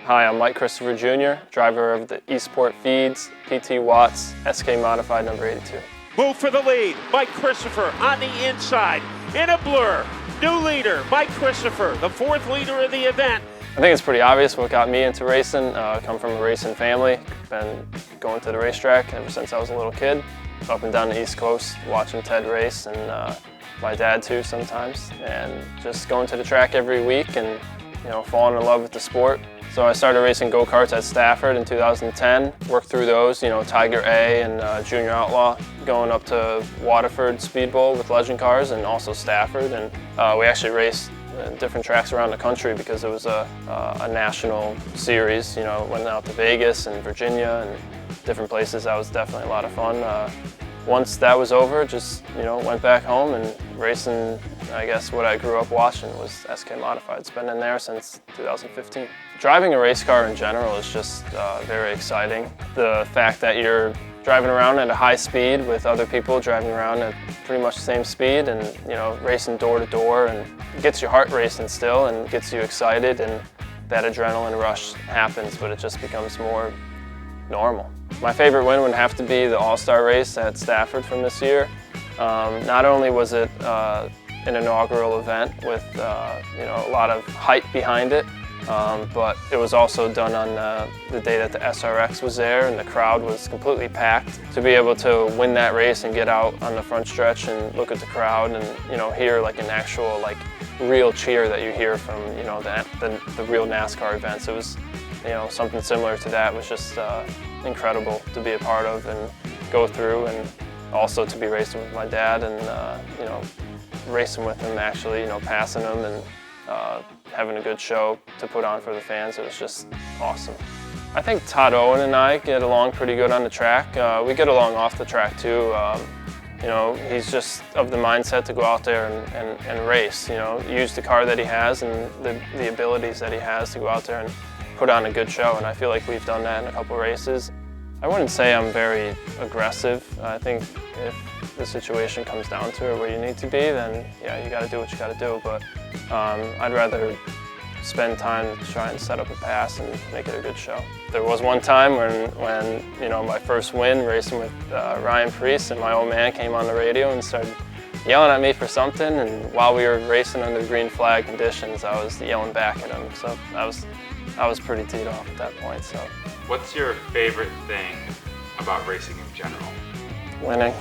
Hi, I'm Mike Christopher Jr., driver of the Eastport Feeds, PT Watts, SK Modified number 82. Move for the lead, Mike Christopher on the inside, in a blur. New leader, Mike Christopher, the fourth leader of the event. I think it's pretty obvious what got me into racing. I come from a racing family, been going to the racetrack ever since I was a little kid, up and down the East Coast, watching Ted race, and my dad too sometimes, and just going to the track every week and falling in love with the sport. So I started racing go-karts at Stafford in 2010, worked through those, Tiger A and Junior Outlaw, going up to Waterford Speed Bowl with Legend Cars and also Stafford. And we actually raced different tracks around the country because it was a national series. Went out to Vegas and Virginia and different places. That was definitely a lot of fun. Once that was over, just went back home and racing. I guess what I grew up watching was SK Modified. It's been in there since 2015. Driving a race car in general is just very exciting. The fact that you're driving around at a high speed with other people driving around at pretty much the same speed, and racing door to door, and gets your heart racing still and gets you excited, and that adrenaline rush happens, but it just becomes more normal. My favorite win would have to be the All-Star race at Stafford from this year. Not only was it an inaugural event with a lot of hype behind it, but it was also done on the day that the SRX was there and the crowd was completely packed. To be able to win that race and get out on the front stretch and look at the crowd and hear like an actual real cheer that you hear from the real NASCAR events. It was something similar to that. It was just incredible to be a part of and go through, and also to be racing with my dad and racing with him, actually passing him and having a good show to put on for the fans. It was just awesome. I think Todd Owen and I get along pretty good on the track. We get along off the track too. He's just of the mindset to go out there and race. Use the car that he has and the abilities that he has to go out there and put on a good show, and I feel like we've done that in a couple races. I wouldn't say I'm very aggressive. I think if the situation comes down to it where you need to be, then yeah, you got to do what you got to do. But I'd rather spend time to try and set up a pass and make it a good show. There was one time when my first win racing with Ryan Preece, and my old man came on the radio and started yelling at me for something, and while we were racing under green flag conditions, I was yelling back at him. So I was pretty teed off at that point. So. What's your favorite thing about racing in general? Winning.